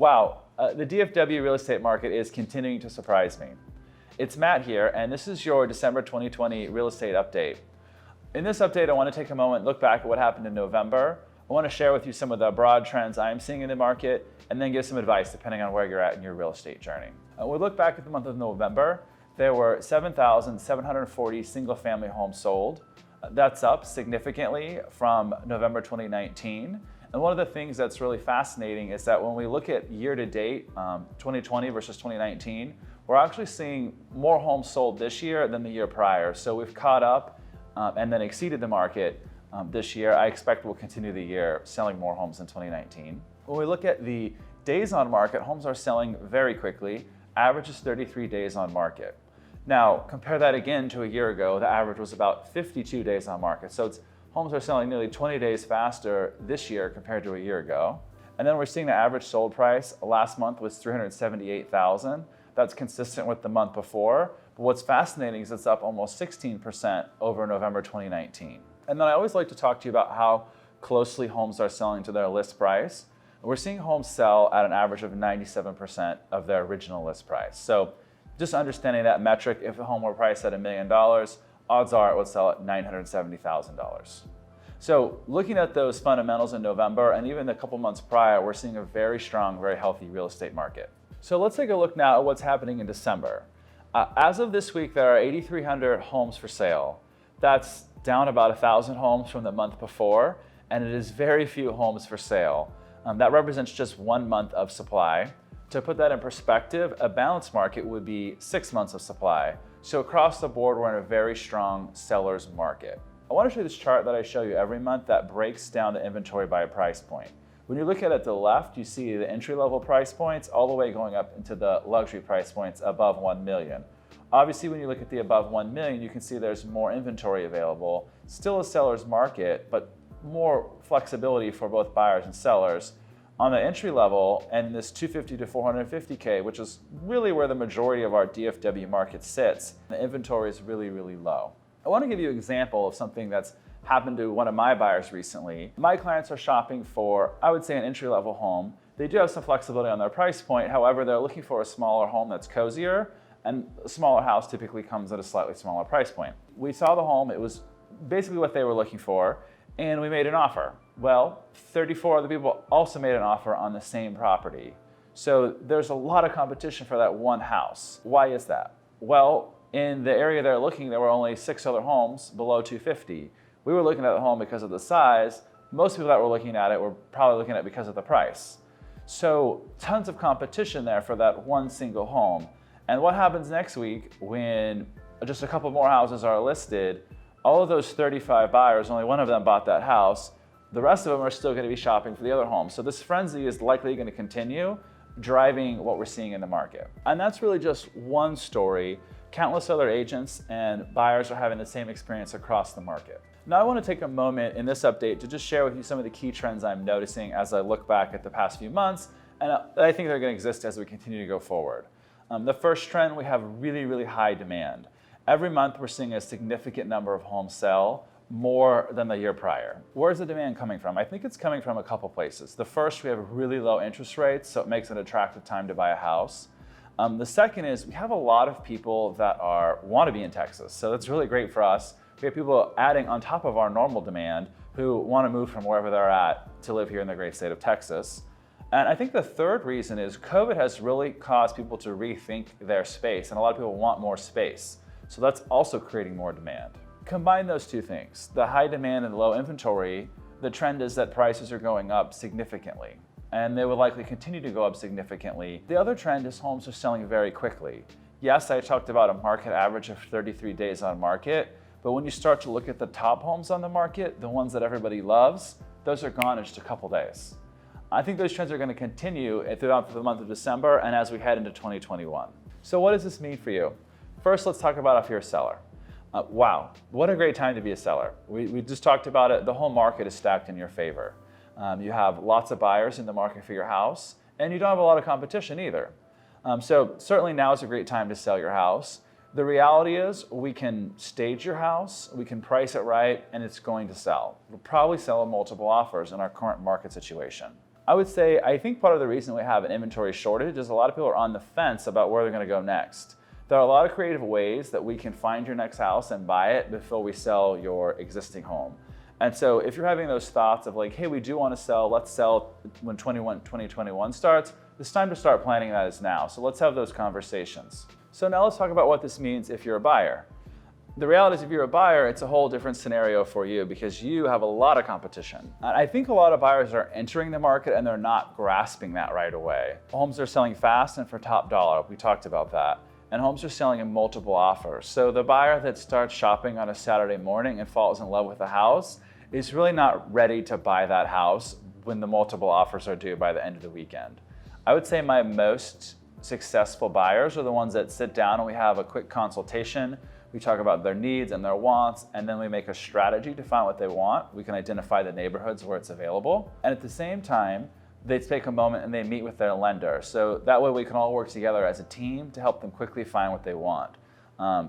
Wow, the DFW real estate market is continuing to surprise me. It's Matt here, and this is your December 2020 real estate update. In this update, I want to take a moment and look back at what happened in November. I want to share with you some of the broad trends I'm seeing in the market, and then give some advice depending on where you're at in your real estate journey. When we look back at the month of November, there were 7,740 single-family homes sold. That's up significantly from November 2019. And one of the things that's really fascinating is that when we look at year-to-date, 2020 versus 2019, we're actually seeing more homes sold this year than the year prior. So we've caught up and then exceeded the market this year. I expect we'll continue the year selling more homes in 2019. When we look at the days on market, homes are selling very quickly. Average is 33 days on market. Now, compare that again to a year ago. The average was about 52 days on market. So homes are selling nearly 20 days faster this year compared to a year ago. And then we're seeing the average sold price last month was $378,000. That's consistent with the month before. But what's fascinating is it's up almost 16% over November 2019. And then I always like to talk to you about how closely homes are selling to their list price. We're seeing homes sell at an average of 97% of their original list price. So just understanding that metric, if the home were priced at $1 million, odds are it would sell at $970,000. So looking at those fundamentals in November and even a couple months prior, we're seeing a very strong, very healthy real estate market. So let's take a look now at what's happening in December. As of this week, there are 8,300 homes for sale. That's down about 1,000 homes from the month before, and it is very few homes for sale. That represents just 1 month of supply. To put that in perspective, a balanced market would be 6 months of supply. So across the board, we're in a very strong seller's market. I want to show you this chart that I show you every month that breaks down the inventory by a price point. When you look at it to the left, you see the entry-level price points all the way going up into the luxury price points above 1 million. Obviously, when you look at the above 1 million, you can see there's more inventory available. Still a seller's market, but more flexibility for both buyers and sellers. On the entry level, and this 250 to 450K, which is really where the majority of our DFW market sits, the inventory is really, really low. I want to give you an example of something that's happened to one of my buyers recently. My clients are shopping for, I would say, an entry-level home. They do have some flexibility on their price point. However, they're looking for a smaller home that's cozier, and a smaller house typically comes at a slightly smaller price point. We saw the home. It was basically what they were looking for, and we made an offer. Well, 34 other people also made an offer on the same property. So there's a lot of competition for that one house. Why is that? Well, in the area they're looking, there were only 6 other homes below 250. We were looking at the home because of the size. Most people that were looking at it were probably looking at it because of the price. So tons of competition there for that one single home. And what happens next week when just a couple more houses are listed? All of those 35 buyers, only one of them bought that house. The rest of them are still going to be shopping for the other home. So this frenzy is likely going to continue driving what we're seeing in the market. And that's really just one story. Countless other agents and buyers are having the same experience across the market. Now I want to take a moment in this update to just share with you some of the key trends I'm noticing as I look back at the past few months, and I think they're going to exist as we continue to go forward. The first trend, we have really, really high demand. Every month we're seeing a significant number of homes sell, more than the year prior. Where's the demand coming from? I think it's coming from a couple places. The first, we have really low interest rates, so it makes it an attractive time to buy a house. The second is we have a lot of people that want to be in Texas, so that's really great for us. We have people adding on top of our normal demand who want to move from wherever they're at to live here in the great state of Texas. And I think the third reason is COVID has really caused people to rethink their space, and a lot of people want more space. So that's also creating more demand. Combine those two things, the high demand and low inventory, the trend is that prices are going up significantly, and they will likely continue to go up significantly. The other trend is homes are selling very quickly. Yes, I talked about a market average of 33 days on market, but when you start to look at the top homes on the market, the ones that everybody loves, those are gone in just a couple days. I think those trends are going to continue throughout the month of December and as we head into 2021. So what does this mean for you? First, let's talk about if you're a seller. Wow, what a great time to be a seller. We just talked about it. The whole market is stacked in your favor. You have lots of buyers in the market for your house, and you don't have a lot of competition either. So certainly now is a great time to sell your house. The reality is we can stage your house, we can price it right, and it's going to sell. We'll probably sell multiple offers in our current market situation. I would say, I think part of the reason we have an inventory shortage is a lot of people are on the fence about where they're going to go next. There are a lot of creative ways that we can find your next house and buy it before we sell your existing home. And so if you're having those thoughts of like, hey, we do want to sell, let's sell when 2021 starts, it's time to start planning that is now. So let's have those conversations. So now let's talk about what this means if you're a buyer. The reality is if you're a buyer, it's a whole different scenario for you because you have a lot of competition. And I think a lot of buyers are entering the market and they're not grasping that right away. Homes are selling fast and for top dollar. We talked about that. And homes are selling in multiple offers. So the buyer that starts shopping on a Saturday morning and falls in love with a house is really not ready to buy that house when the multiple offers are due by the end of the weekend. I would say my most successful buyers are the ones that sit down and we have a quick consultation. We talk about their needs and their wants, and then we make a strategy to find what they want. We can identify the neighborhoods where it's available. And at the same time, they take a moment and they meet with their lender. So that way we can all work together as a team to help them quickly find what they want.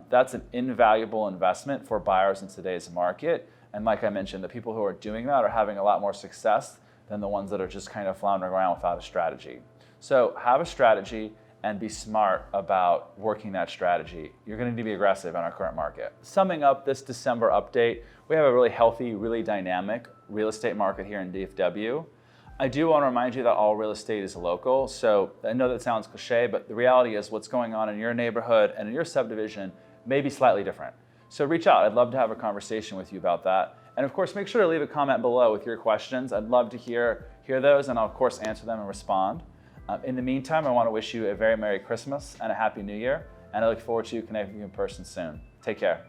That's an invaluable investment for buyers in today's market. And like I mentioned, the people who are doing that are having a lot more success than the ones that are just kind of floundering around without a strategy. So have a strategy and be smart about working that strategy. You're going to need to be aggressive in our current market. Summing up this December update, we have a really healthy, really dynamic real estate market here in DFW. I do want to remind you that all real estate is local. So I know that sounds cliche, but the reality is what's going on in your neighborhood and in your subdivision may be slightly different. So reach out. I'd love to have a conversation with you about that. And of course, make sure to leave a comment below with your questions. I'd love to hear those, and I'll of course answer them and respond. In the meantime, I want to wish you a very Merry Christmas and a Happy New Year, and I look forward to connecting with you in person soon. Take care.